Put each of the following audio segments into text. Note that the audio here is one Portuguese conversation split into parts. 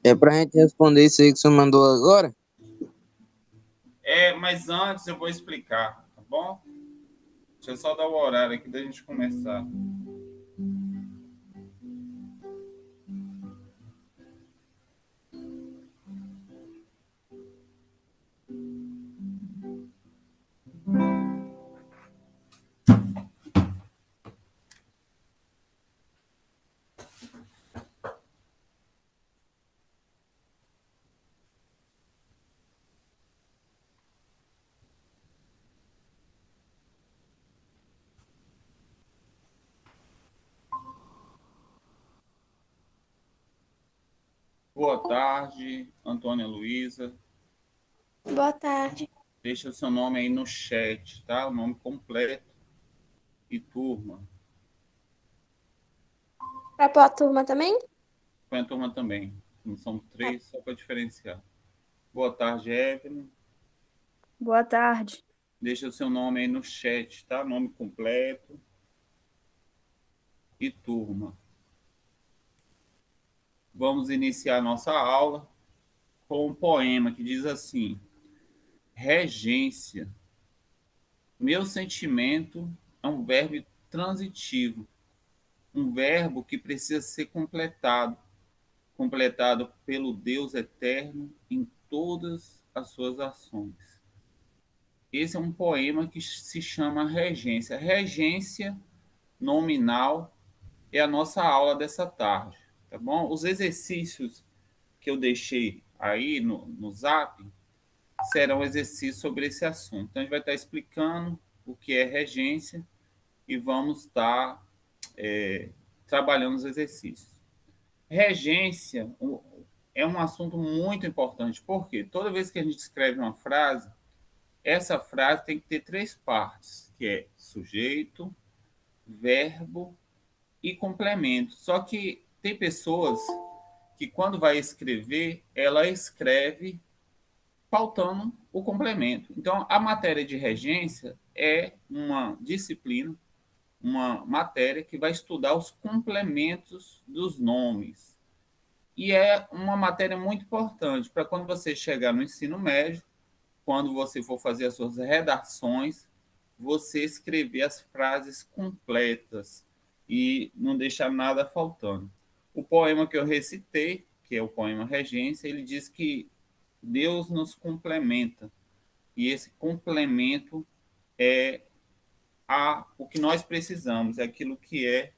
É pra gente responder isso aí que você mandou agora? Mas antes eu vou explicar, tá bom? Deixa eu só dar o horário aqui da gente começar. Boa tarde, Antônia Luísa. Boa tarde. Deixa o seu nome aí no chat, tá? O nome completo e turma. Pra pôr a turma também? Põe a turma também. São Tá. três, só para diferenciar. Boa tarde, Evelyn. Boa tarde. Deixa o seu nome aí no chat, tá? Nome completo e turma. Vamos iniciar nossa aula com um poema que diz assim: regência. Meu sentimento é um verbo transitivo, um verbo que precisa ser completado pelo Deus eterno em todas as suas ações. Esse é um poema que se chama Regência. Regência nominal é a nossa aula dessa tarde, tá bom? Os exercícios que eu deixei aí no Zap serão exercícios sobre esse assunto. Então, a gente vai estar explicando o que é regência e vamos estar trabalhando os exercícios. Regência é um assunto muito importante, porque toda vez que a gente escreve uma frase, essa frase tem que ter três partes, que é sujeito, verbo e complemento. Só que tem pessoas que quando vai escrever, ela escreve faltando o complemento. Então, a matéria de regência é uma disciplina, uma matéria que vai estudar os complementos dos nomes. E é uma matéria muito importante para quando você chegar no ensino médio, quando você for fazer as suas redações, você escrever as frases completas e não deixar nada faltando. O poema que eu recitei, que é o poema Regência, ele diz que Deus nos complementa. E esse complemento é o que nós precisamos, é aquilo que é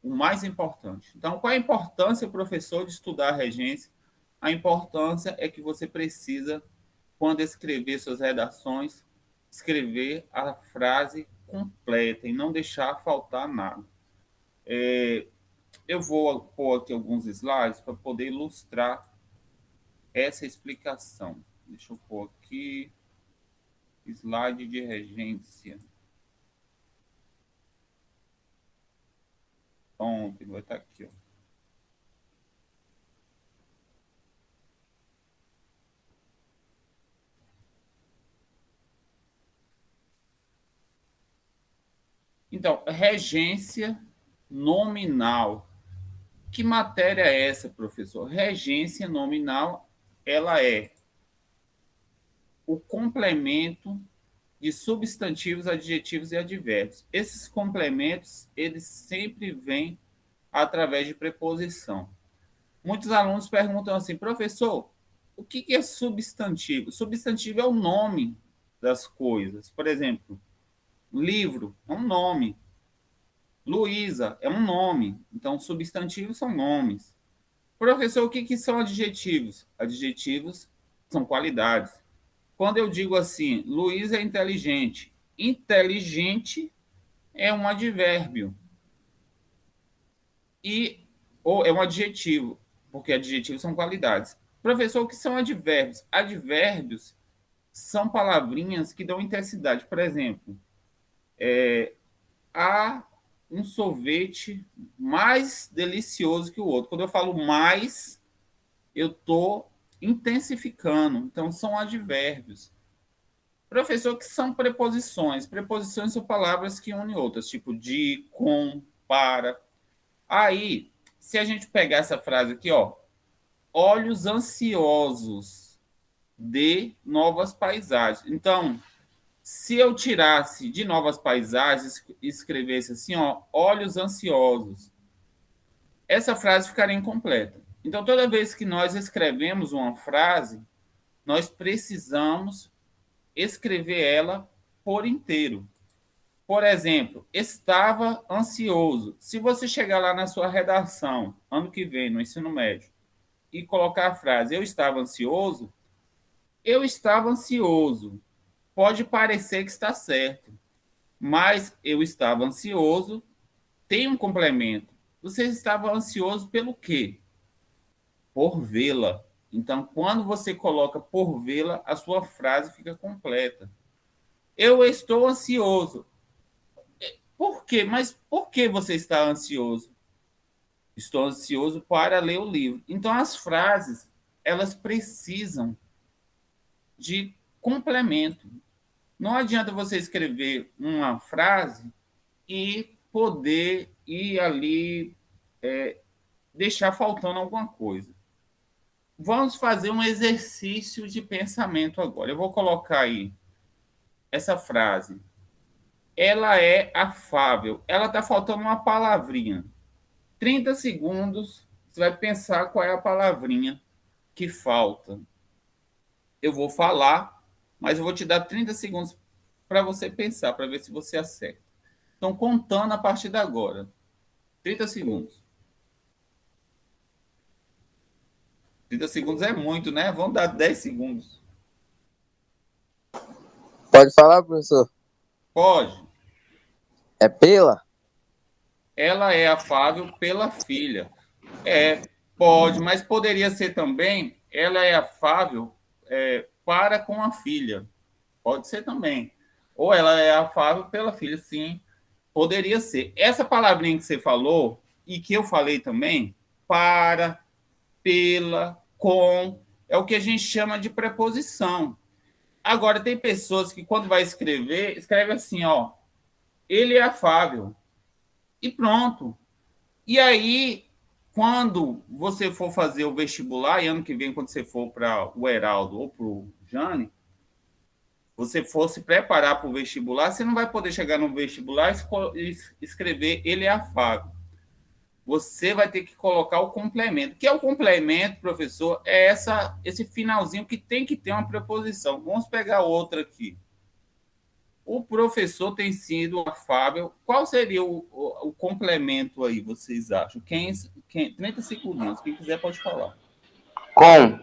o mais importante. Então, qual é a importância, professor, de estudar a regência? A importância é que você precisa, quando escrever suas redações, escrever a frase completa e não deixar faltar nada. Eu vou pôr aqui alguns slides para poder ilustrar essa explicação. Deixa eu pôr aqui slide de regência. Pronto, vai estar aqui. Ó. Então, regência nominal. Que matéria é essa, professor? Regência nominal, ela é o complemento de substantivos, adjetivos e advérbios. Esses complementos, eles sempre vêm através de preposição. Muitos alunos perguntam assim, professor, o que é substantivo? Substantivo é o nome das coisas. Por exemplo, livro é um nome. Luísa é um nome. Então, substantivos são nomes. Professor, o que são adjetivos? Adjetivos são qualidades. Quando eu digo assim, Luísa é inteligente, inteligente é um advérbio. Ou é um adjetivo, porque adjetivos são qualidades. Professor, o que são advérbios? Advérbios são palavrinhas que dão intensidade. Por exemplo, há um sorvete mais delicioso que o outro. Quando eu falo mais, eu estou intensificando. Então, são advérbios. Professor, que são preposições? Preposições são palavras que unem outras, tipo de, com, para. Aí, se a gente pegar essa frase aqui, ó, olhos ansiosos de novas paisagens. Então, se eu tirasse de novas paisagens e escrevesse assim, ó, olhos ansiosos, essa frase ficaria incompleta. Então, toda vez que nós escrevemos uma frase, nós precisamos escrever ela por inteiro. Por exemplo, estava ansioso. Se você chegar lá na sua redação, ano que vem, no ensino médio, e colocar a frase eu estava ansioso, pode parecer que está certo, mas eu estava ansioso tem um complemento. Você estava ansioso pelo quê? Por vê-la. Então, quando você coloca por vê-la, a sua frase fica completa. Eu estou ansioso. Por quê? Mas por que você está ansioso? Estou ansioso para ler o livro. Então, as frases, elas precisam de complemento. Não adianta você escrever uma frase e poder ir ali deixar faltando alguma coisa. Vamos fazer um exercício de pensamento agora. Eu vou colocar aí essa frase. Ela é afável. Ela está faltando uma palavrinha. 30 segundos, você vai pensar qual é a palavrinha que falta. Eu vou falar, mas eu vou te dar 30 segundos para você pensar, para ver se você acerta. Então, contando a partir de agora. 30 segundos. 30 segundos é muito, né? Vamos dar 10 segundos. Pode falar, professor? Pode. É pela? Ela é afável pela filha. Pode, mas poderia ser também, ela é afável para com a filha. Pode ser também. Ou ela é afável pela filha, sim. Poderia ser. Essa palavrinha que você falou, e que eu falei também, para, pela, com, é o que a gente chama de preposição. Agora, tem pessoas que, quando vai escrever, escreve assim, ó, ele é afável. E pronto. E aí, quando você for fazer o vestibular, e ano que vem, quando você for para o Heraldo ou para o Jane, você for se preparar para o vestibular, você não vai poder chegar no vestibular e escrever ele é afável. Você vai ter que colocar o complemento. O que é o complemento, professor? É esse finalzinho que tem que ter uma preposição. Vamos pegar outra aqui. O professor tem sido afável. Qual seria o complemento aí, vocês acham? 30 segundos. Quem quiser pode falar. Com.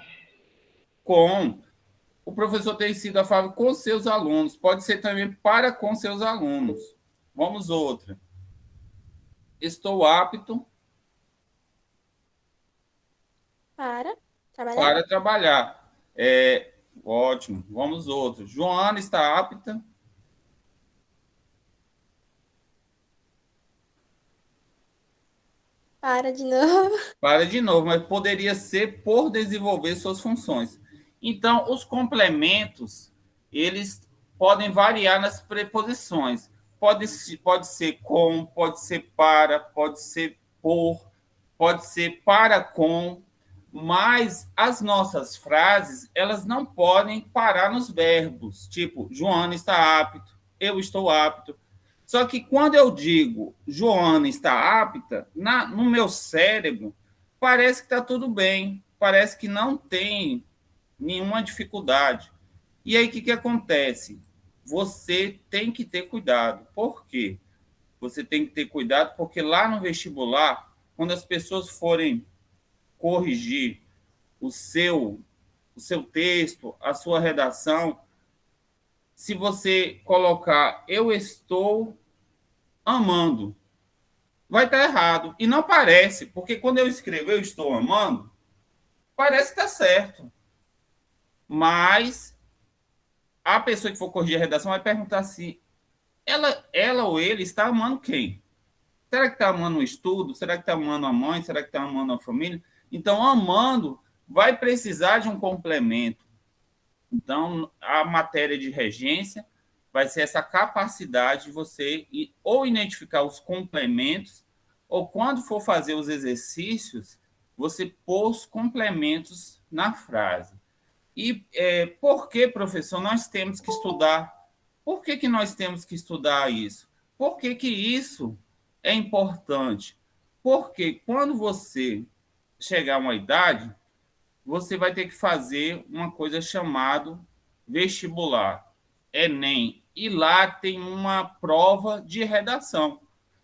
Com. O professor tem sido afável com seus alunos. Pode ser também para com seus alunos. Vamos outra. Estou apto Para trabalhar. para trabalhar. Ótimo. Vamos outra. Joana está apta Para de novo. para de novo, mas poderia ser por desenvolver suas funções. Então, os complementos, eles podem variar nas preposições. Pode ser com, pode ser para, pode ser por, pode ser para com, mas as nossas frases, elas não podem parar nos verbos, tipo, Joana está apto, eu estou apto. Só que quando eu digo Joana está apta, no meu cérebro, parece que está tudo bem, parece que não tem nenhuma dificuldade. E aí, o que acontece? Você tem que ter cuidado. Por quê? Você tem que ter cuidado porque lá no vestibular, quando as pessoas forem corrigir o seu texto, a sua redação, se você colocar eu estou amando, vai estar errado. E não parece, porque quando eu escrevo eu estou amando, parece que está certo. Mas a pessoa que for corrigir a redação vai perguntar se ela ou ele está amando quem? Será que está amando o estudo? Será que está amando a mãe? Será que está amando a família? Então, amando vai precisar de um complemento. Então, a matéria de regência vai ser essa capacidade de você ou identificar os complementos, ou quando for fazer os exercícios, você pôr os complementos na frase. E por que, professor, nós temos que estudar? Por que nós temos que estudar isso? Por que isso é importante? Porque quando você chegar a uma idade, você vai ter que fazer uma coisa chamada vestibular, Enem. E lá tem uma prova de redação.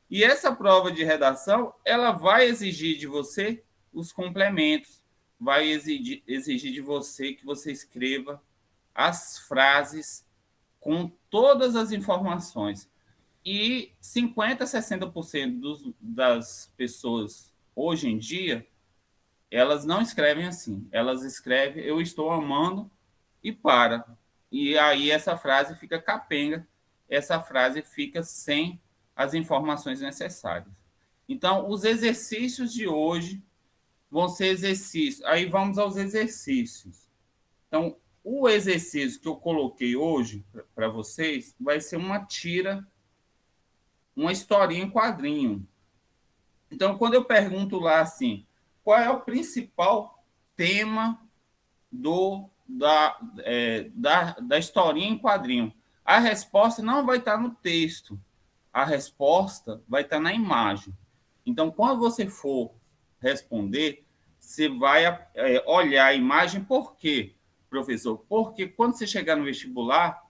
E essa prova de redação, ela vai exigir de você os complementos, vai exigir de você que você escreva as frases com todas as informações. E 50% a 60% das pessoas hoje em dia, elas não escrevem assim. Elas escrevem eu estou amando e para. E aí essa frase fica capenga, essa frase fica sem as informações necessárias. Então, os exercícios de hoje vão ser exercícios. Aí vamos aos exercícios. Então, o exercício que eu coloquei hoje para vocês vai ser uma historinha em quadrinho. Então, quando eu pergunto lá assim, qual é o principal tema da historinha em quadrinho? A resposta não vai estar no texto, a resposta vai estar na imagem. Então, quando você for responder, você vai olhar a imagem. Por quê, professor? Porque quando você chegar no vestibular,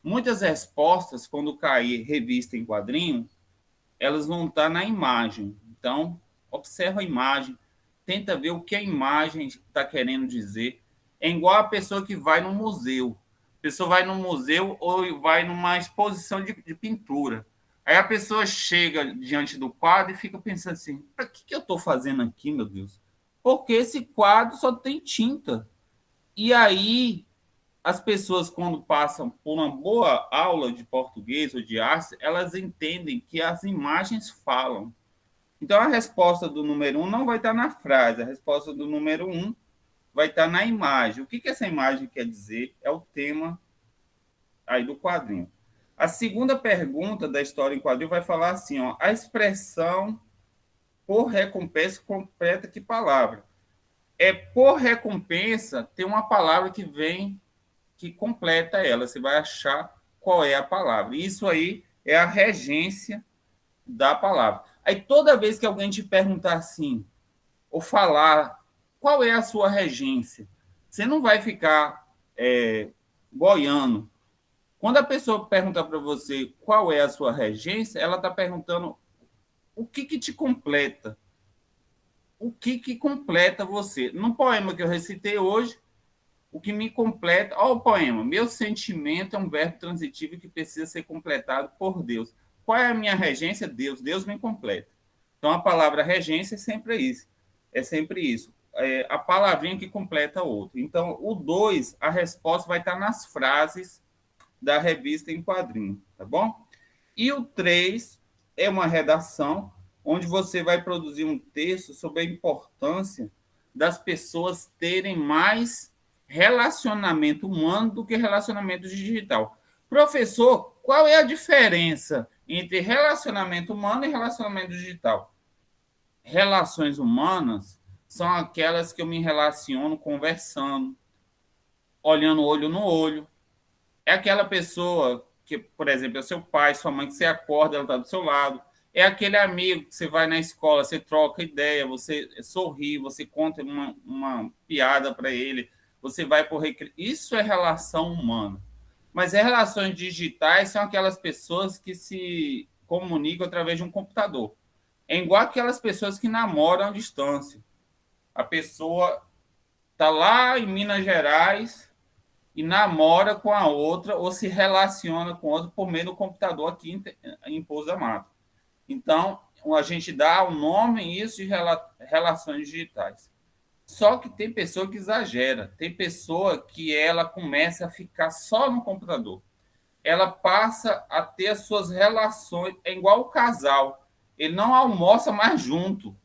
muitas respostas, quando cair revista em quadrinho, elas vão estar na imagem. Então, observa a imagem, tenta ver o que a imagem está querendo dizer. É igual a pessoa que vai no museu. A pessoa vai no museu ou vai numa exposição de pintura. Aí a pessoa chega diante do quadro e fica pensando assim, para que eu estou fazendo aqui, meu Deus? Porque esse quadro só tem tinta. E aí, as pessoas, quando passam por uma boa aula de português ou de arte, elas entendem que as imagens falam. Então, a resposta do número 1 não vai estar na frase, a resposta do número 1 vai estar na imagem. O que essa imagem quer dizer? É o tema aí do quadrinho. A segunda pergunta da história em quadrinho vai falar assim, ó, a expressão por recompensa completa que palavra? Por recompensa, tem uma palavra que vem, que completa ela. Você vai achar qual é a palavra. Isso aí é a regência da palavra. Aí, toda vez que alguém te perguntar assim, ou falar qual é a sua regência, você não vai ficar boiando. Quando a pessoa pergunta para você qual é a sua regência, ela está perguntando o que te completa. O que completa você? No poema que eu recitei hoje, o que me completa... Olha o poema. Meu sentimento é um verbo transitivo que precisa ser completado por Deus. Qual é a minha regência? Deus. Deus me completa. Então, a palavra regência é sempre isso. É sempre isso. É a palavrinha que completa a outra. Então, o 2, a resposta vai estar nas frases da revista em quadrinho, tá bom? E o 3 é uma redação onde você vai produzir um texto sobre a importância das pessoas terem mais relacionamento humano do que relacionamento digital. Professor, qual é a diferença entre relacionamento humano e relacionamento digital? Relações humanas são aquelas que eu me relaciono conversando, olhando olho no olho. É aquela pessoa que, por exemplo, é seu pai, sua mãe, que você acorda, ela está do seu lado. É aquele amigo que você vai na escola, você troca ideia, você sorri, você conta uma piada para ele, você vai por recreio. Isso é relação humana. Mas as relações digitais são aquelas pessoas que se comunicam através de um computador. É igual aquelas pessoas que namoram à distância. A pessoa está lá em Minas Gerais e namora com a outra ou se relaciona com outra por meio do computador aqui em Pouso da Mata. Então, a gente dá o nome isso de relações digitais. Só que tem pessoa que exagera. Tem pessoa que ela começa a ficar só no computador. Ela passa a ter as suas relações... É igual o casal. Ele não almoça mais junto.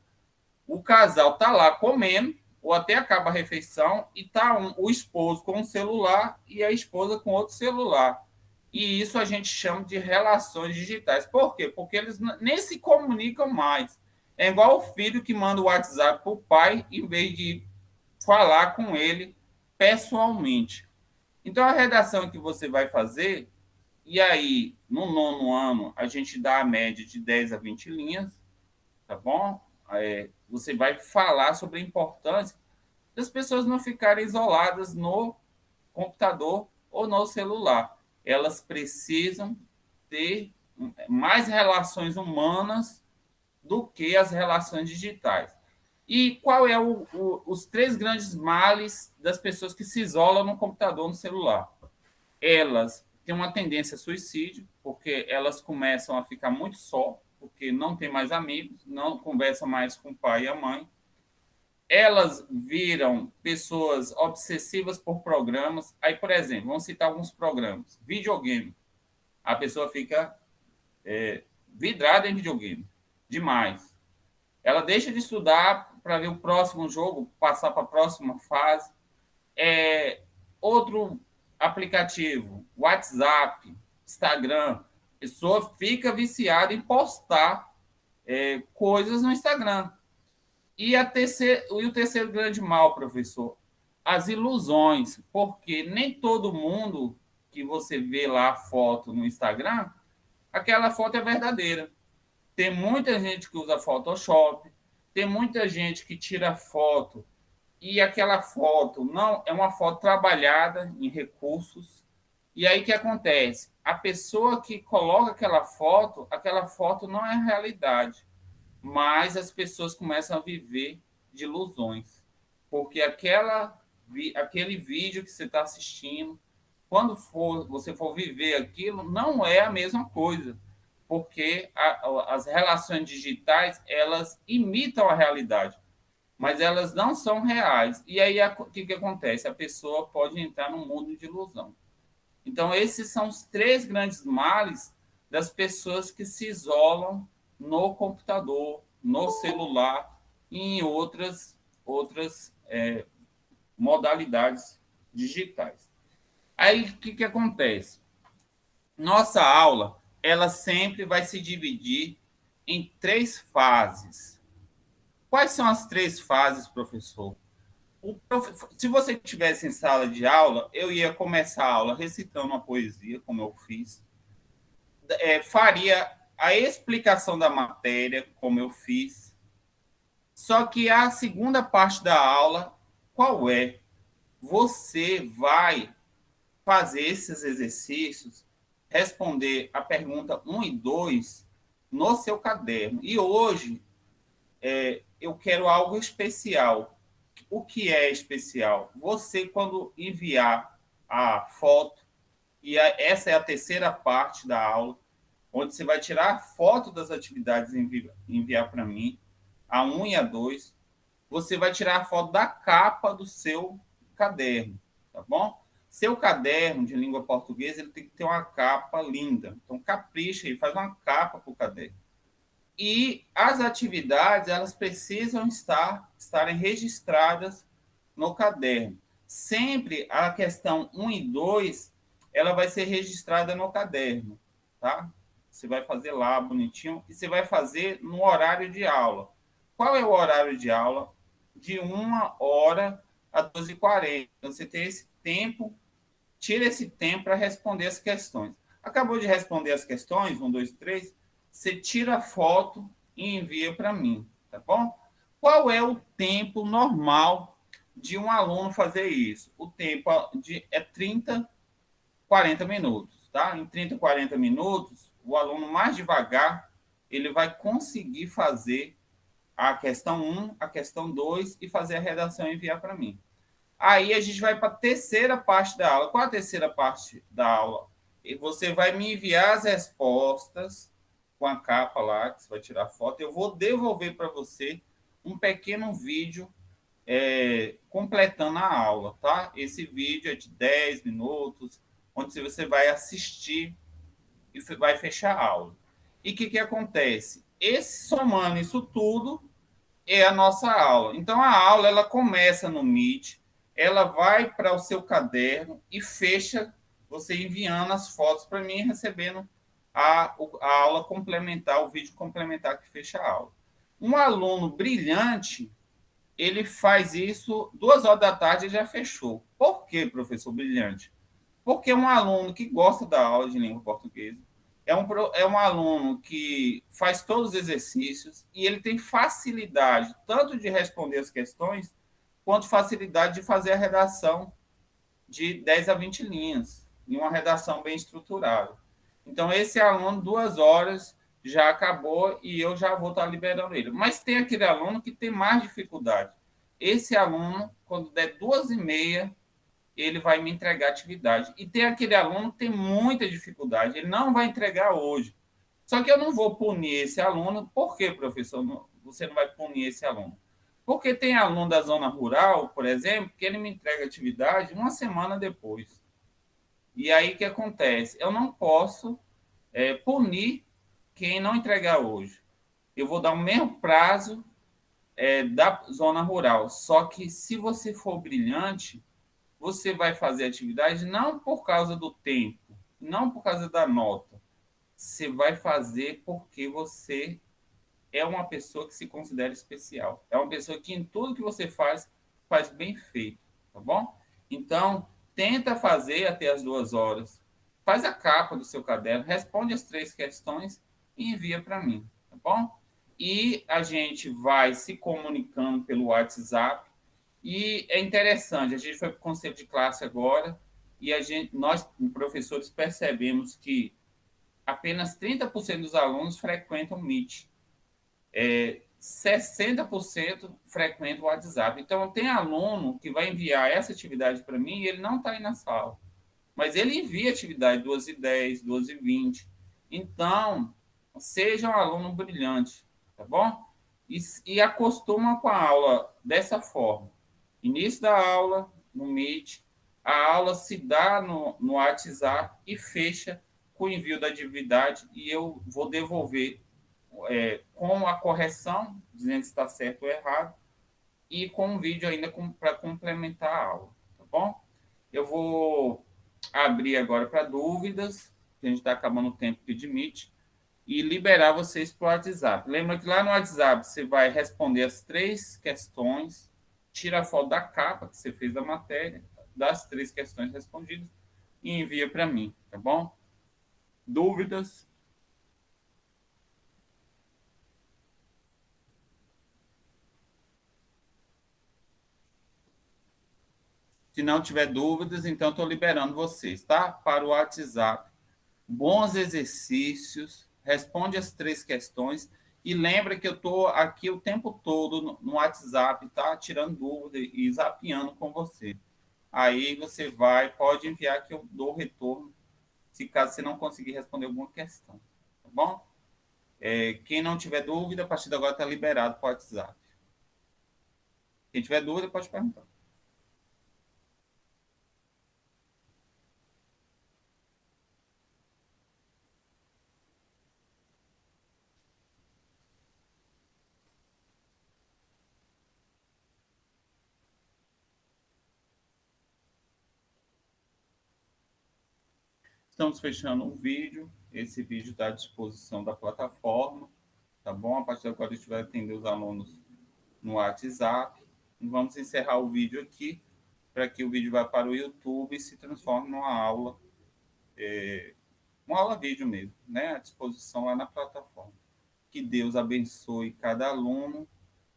O casal está lá comendo, ou até acaba a refeição, e está o esposo com um celular e a esposa com outro celular. E isso a gente chama de relações digitais. Por quê? Porque eles nem se comunicam mais. É igual o filho que manda o WhatsApp para o pai em vez de falar com ele pessoalmente. Então, a redação que você vai fazer, e aí, no 9º ano, a gente dá a média de 10 a 20 linhas, tá bom? Você vai falar sobre a importância das pessoas não ficarem isoladas no computador ou no celular. Elas precisam ter mais relações humanas do que as relações digitais. E qual é os 3 grandes males das pessoas que se isolam no computador, no celular? Elas têm uma tendência a suicídio, porque elas começam a ficar muito só, porque não tem mais amigos, não conversam mais com o pai e a mãe. Elas viram pessoas obsessivas por programas. Aí, por exemplo, vamos citar alguns programas. Videogame. A pessoa fica vidrada em videogame. Demais. Ela deixa de estudar para ver o próximo jogo, passar para a próxima fase. Outro aplicativo, WhatsApp, Instagram. A pessoa fica viciada em postar coisas no Instagram. E o terceiro grande mal, professor, as ilusões, porque nem todo mundo que você vê lá a foto no Instagram, aquela foto é verdadeira. Tem muita gente que usa Photoshop, tem muita gente que tira foto e aquela foto não é uma foto trabalhada em recursos. E aí o que acontece? A pessoa que coloca aquela foto não é a realidade, mas as pessoas começam a viver de ilusões, porque aquele vídeo que você está assistindo, quando você for viver aquilo, não é a mesma coisa, porque as relações digitais, elas imitam a realidade, mas elas não são reais. E aí, o que acontece? A pessoa pode entrar num mundo de ilusão. Então, esses são os 3 grandes males das pessoas que se isolam no computador, no celular e em outras modalidades digitais. Aí, o que acontece? Nossa aula, ela sempre vai se dividir em 3 fases. Quais são as 3 fases, professor? Se você estivesse em sala de aula, eu ia começar a aula recitando uma poesia, como eu fiz. Faria a explicação da matéria, como eu fiz. Só que a segunda parte da aula, qual é? Você vai fazer esses exercícios, responder a pergunta 1 e 2 no seu caderno. E hoje, eu quero algo especial. O que é especial? Você, quando enviar a foto, e essa é a terceira parte da aula, onde você vai tirar a foto das atividades e enviar para mim, a 1 e a 2, você vai tirar a foto da capa do seu caderno, tá bom? Seu caderno de língua portuguesa, ele tem que ter uma capa linda. Então, capricha e faz uma capa para o caderno. E as atividades, elas precisam estarem registradas no caderno. Sempre a questão 1 e 2, ela vai ser registrada no caderno, tá? Você vai fazer lá bonitinho e você vai fazer no horário de aula. Qual é o horário de aula? De 1h a 12h40. Então, você tem esse tempo, tira esse tempo para responder as questões. Acabou de responder as questões, 1, 2, 3, você tira a foto e envia para mim, tá bom? Qual é o tempo normal de um aluno fazer isso? O tempo é 30, 40 minutos, tá? Em 30, 40 minutos, o aluno mais devagar, ele vai conseguir fazer a questão 1, a questão 2 e fazer a redação e enviar para mim. Aí a gente vai para a terceira parte da aula. Qual a terceira parte da aula? E você vai me enviar as respostas com a capa lá, que você vai tirar foto. Eu vou devolver para você um pequeno vídeo completando a aula, tá? Esse vídeo é de 10 minutos, onde você vai assistir e vai fechar a aula. E o que acontece? Somando isso tudo, é a nossa aula. Então, a aula, ela começa no Meet, ela vai para o seu caderno e fecha você enviando as fotos para mim e recebendo a aula complementar, o vídeo complementar que fecha a aula. Um aluno brilhante, ele faz isso 2 horas da tarde e já fechou. Por que, professor brilhante? Porque é um aluno que gosta da aula de língua portuguesa, é um aluno que faz todos os exercícios e ele tem facilidade tanto de responder as questões, quanto facilidade de fazer a redação de 10 a 20 linhas, em uma redação bem estruturada. Então, esse aluno, 2 horas, já acabou e eu já vou estar liberando ele. Mas tem aquele aluno que tem mais dificuldade. Esse aluno, quando der 2h30, ele vai me entregar atividade. E tem aquele aluno que tem muita dificuldade, ele não vai entregar hoje. Só que eu não vou punir esse aluno. Por quê, professor? Você não vai punir esse aluno? Porque tem aluno da zona rural, por exemplo, que ele me entrega atividade uma semana depois. E aí o que acontece? Eu não posso punir quem não entregar hoje. Eu vou dar o mesmo prazo da zona rural. Só que se você for brilhante, você vai fazer atividade não por causa do tempo, não por causa da nota. Você vai fazer porque você é uma pessoa que se considera especial. É uma pessoa que em tudo que você faz, faz bem feito, tá bom? Então, tenta fazer até as 2 horas. Faz a capa do seu caderno, responde as 3 questões e envia para mim, tá bom? E a gente vai se comunicando pelo WhatsApp. E é interessante, a gente foi para o conselho de classe agora e nós, professores, percebemos que apenas 30% dos alunos frequentam o Meet. 60% frequenta o WhatsApp. Então, tem aluno que vai enviar essa atividade para mim e ele não está aí na sala. Mas ele envia atividade 2h10, 2h20. Então, seja um aluno brilhante, tá bom? E acostuma com a aula dessa forma. Início da aula, no Meet, a aula se dá no WhatsApp e fecha com o envio da atividade e eu vou devolver com a correção, dizendo se está certo ou errado, e com um vídeo ainda para complementar a aula, tá bom? Eu vou abrir agora para dúvidas, que a gente está acabando o tempo que admite, e liberar vocês para o WhatsApp. Lembra que lá no WhatsApp você vai responder as 3 questões, tira a foto da capa que você fez da matéria, das 3 questões respondidas, e envia para mim, tá bom? Dúvidas? Se não tiver dúvidas, então estou liberando vocês, tá? Para o WhatsApp. Bons exercícios, responde as 3 questões e lembra que eu estou aqui o tempo todo no WhatsApp, tá? Tirando dúvida e zapeando com você. Aí você pode enviar que eu dou retorno, se caso você não conseguir responder alguma questão, tá bom? Quem não tiver dúvida, a partir de agora está liberado para o WhatsApp. Quem tiver dúvida, pode perguntar. Estamos fechando o vídeo. Esse vídeo está à disposição da plataforma, tá bom? A partir de agora a gente vai atender os alunos no WhatsApp. E vamos encerrar o vídeo aqui para que o vídeo vá para o YouTube e se transforme uma aula vídeo mesmo, né? À disposição lá na plataforma. Que Deus abençoe cada aluno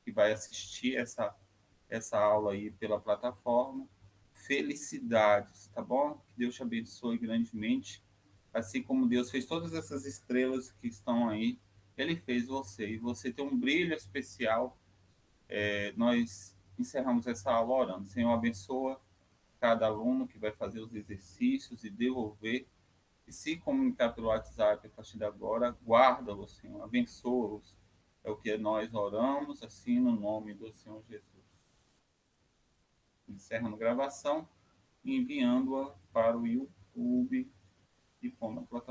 que vai assistir essa aula aí pela plataforma. Felicidades, tá bom? Que Deus te abençoe grandemente. Assim como Deus fez todas essas estrelas que estão aí, Ele fez você. E você tem um brilho especial. Nós encerramos essa aula orando. Senhor, abençoa cada aluno que vai fazer os exercícios e devolver e se comunicar pelo WhatsApp a partir de agora. Guarda-los, Senhor. Abençoa-los. É o que nós oramos, assim, no nome do Senhor Jesus. Encerrando a gravação e enviando-a para o YouTube e pondo na plataforma.